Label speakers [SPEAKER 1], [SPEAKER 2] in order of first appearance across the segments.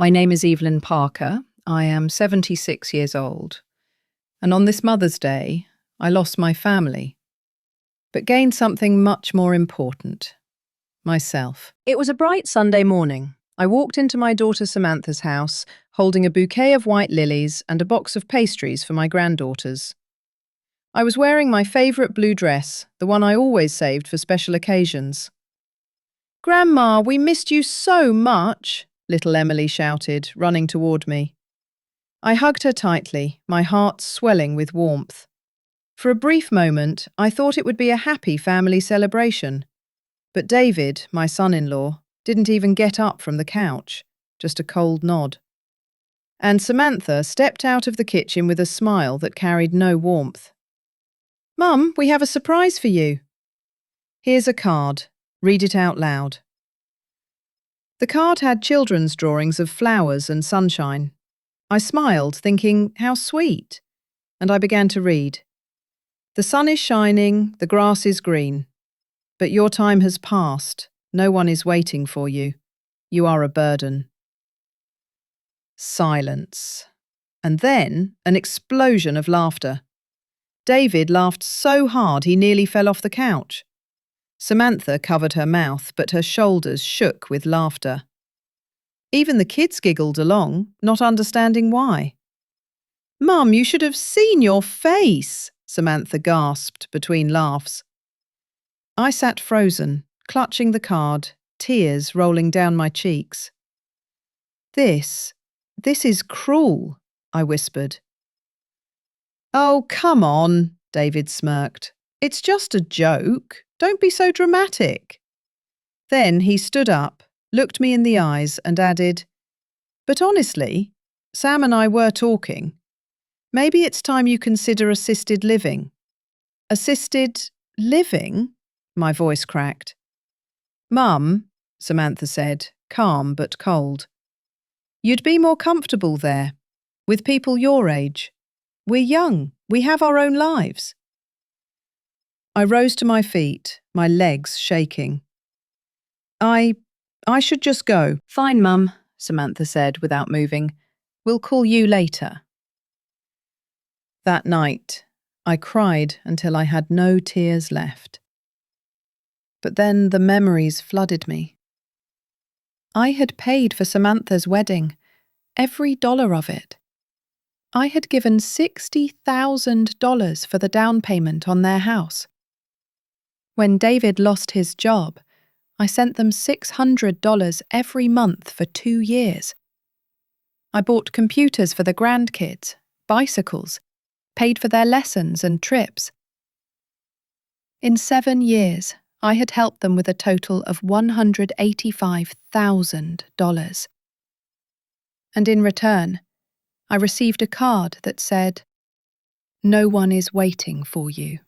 [SPEAKER 1] My name is Evelyn Parker. I am 76 years old. And on this Mother's Day, I lost my family, but gained something much more important: myself. It was a bright Sunday morning. I walked into my daughter Samantha's house, holding a bouquet of white lilies and a box of pastries for my granddaughters. I was wearing my favourite blue dress, the one I always saved for special occasions. "Grandma, we missed you so much," little Emily shouted, running toward me. I hugged her tightly, my heart swelling with warmth. For a brief moment, I thought it would be a happy family celebration. But David, my son-in-law, didn't even get up from the couch, just a cold nod. And Samantha stepped out of the kitchen with a smile that carried no warmth. "Mum, we have a surprise for you." "Here's a card. Read it out loud." The card had children's drawings of flowers and sunshine. I smiled, thinking, how sweet, and I began to read. "The sun is shining, the grass is green. But your time has passed. No one is waiting for you. You are a burden." Silence. And then an explosion of laughter. David laughed so hard he nearly fell off the couch. Samantha covered her mouth, but her shoulders shook with laughter. Even the kids giggled along, not understanding why. "Mum, you should have seen your face," Samantha gasped between laughs. I sat frozen, clutching the card, tears rolling down my cheeks. This is cruel," I whispered. "Oh, come on," David smirked. "It's just a joke. Don't be so dramatic." Then he stood up, looked me in the eyes and added, "But honestly, Sam and I were talking. Maybe it's time you consider assisted living." "Assisted living?" My voice cracked. "Mum," Samantha said, calm but cold, "you'd be more comfortable there, with people your age. We're young. We have our own lives." I rose to my feet, my legs shaking. I should just go." "Fine, Mum," Samantha said without moving. "We'll call you later." That night, I cried until I had no tears left. But then the memories flooded me. I had paid for Samantha's wedding, every dollar of it. I had given $60,000 for the down payment on their house. When David lost his job, I sent them $600 every month for 2 years. I bought computers for the grandkids, bicycles, paid for their lessons and trips. In 7 years, I had helped them with a total of $185,000. And in return, I received a card that said, "No one is waiting for you."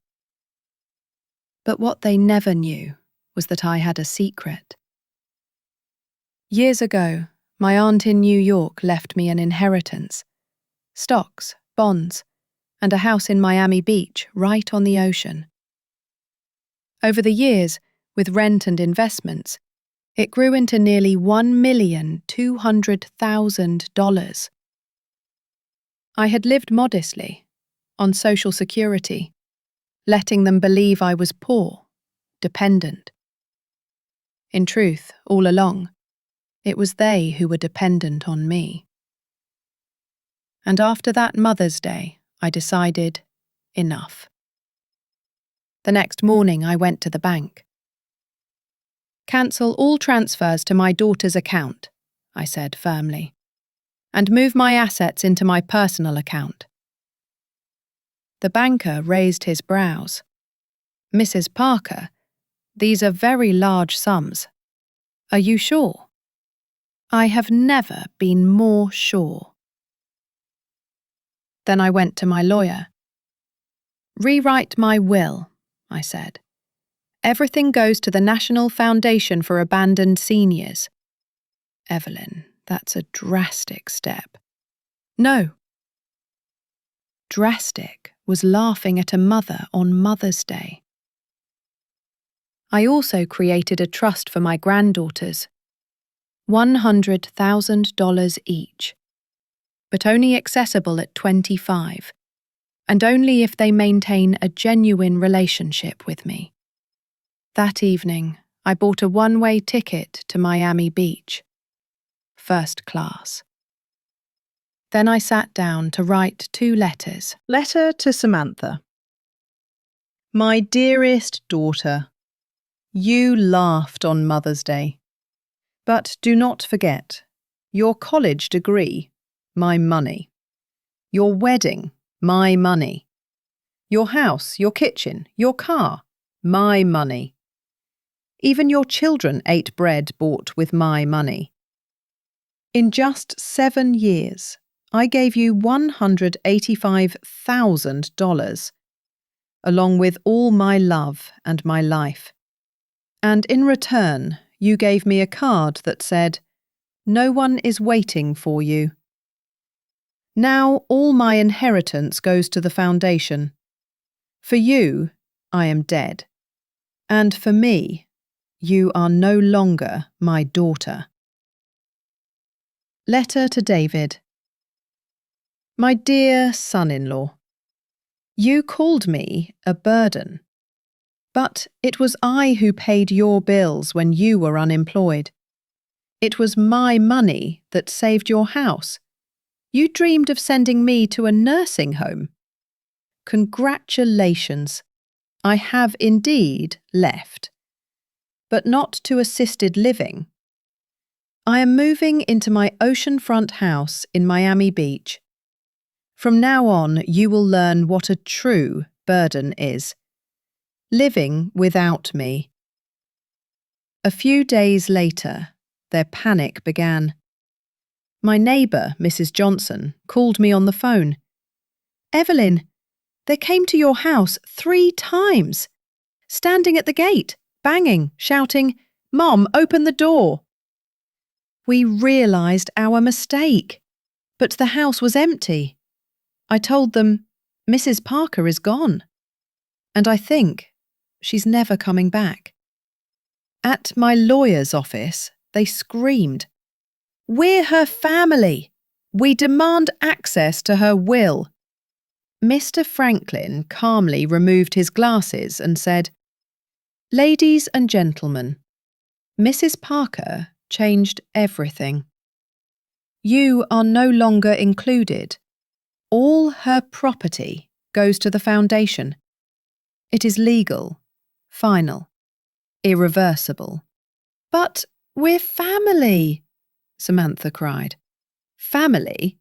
[SPEAKER 1] But what they never knew was that I had a secret. Years ago, my aunt in New York left me an inheritance: stocks, bonds, and a house in Miami Beach right on the ocean. Over the years, with rent and investments, it grew into nearly $1,200,000. I had lived modestly, on Social Security, letting them believe I was poor, dependent. In truth, all along, it was they who were dependent on me. And after that Mother's Day, I decided, enough. The next morning I went to the bank. "Cancel all transfers to my daughter's account," I said firmly, "and move my assets into my personal account." The banker raised his brows. "Mrs. Parker, these are very large sums. Are you sure?" "I have never been more sure." Then I went to my lawyer. "Rewrite my will," I said. "Everything goes to the National Foundation for Abandoned Seniors." "Evelyn, that's a drastic step." "No." Drastic was laughing at a mother on Mother's Day. I also created a trust for my granddaughters. $100,000 each, but only accessible at 25, and only if they maintain a genuine relationship with me. That evening, I bought a one-way ticket to Miami Beach, first class. Then I sat down to write 2 letters.
[SPEAKER 2] Letter to Samantha. My dearest daughter, you laughed on Mother's Day. But do not forget, your college degree, my money. Your wedding, my money. Your house, your kitchen, your car, my money. Even your children ate bread bought with my money. In just 7 years, I gave you $185,000, along with all my love and my life. And in return, you gave me a card that said, "No one is waiting for you." Now all my inheritance goes to the foundation. For you, I am dead. And for me, you are no longer my daughter. Letter to David. My dear son-in-law, you called me a burden, but it was I who paid your bills when you were unemployed. It was my money that saved your house. You dreamed of sending me to a nursing home. Congratulations, I have indeed left, but not to assisted living. I am moving into my oceanfront house in Miami Beach. From now on, you will learn what a true burden is. Living without me. A few days later, their panic began. My neighbour, Mrs. Johnson, called me on the phone. "Evelyn, they came to your house 3 times, standing at the gate, banging, shouting, 'Mom, open the door.' We realised our mistake, but the house was empty. I told them, 'Mrs. Parker is gone, and I think she's never coming back.' At my lawyer's office, they screamed, 'We're her family. We demand access to her will.' Mr. Franklin calmly removed his glasses and said, 'Ladies and gentlemen, Mrs. Parker changed everything. You are no longer included. All her property goes to the foundation. It is legal, final, irreversible.' 'But we're family,' Samantha cried. 'Family?'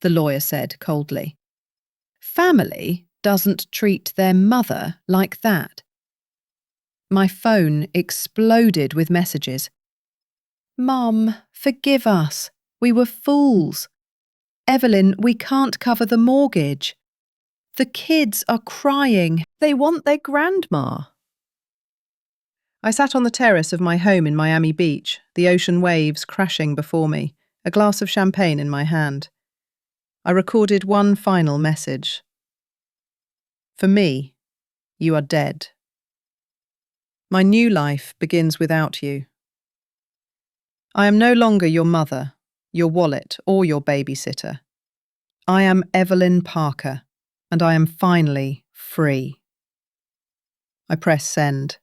[SPEAKER 2] the lawyer said coldly. 'Family doesn't treat their mother like that.' My phone exploded with messages. 'Mum, forgive us. We were fools. Evelyn, we can't cover the mortgage. The kids are crying. They want their grandma.' I sat on the terrace of my home in Miami Beach, the ocean waves crashing before me, a glass of champagne in my hand. I recorded one final message. For me, you are dead. My new life begins without you. I am no longer your mother, your wallet, or your babysitter. I am Evelyn Parker, and I am finally free. I press send.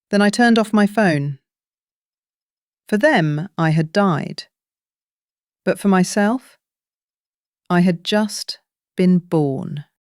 [SPEAKER 2] Then I turned off my phone. For them, I had died. But for myself, I had just been born.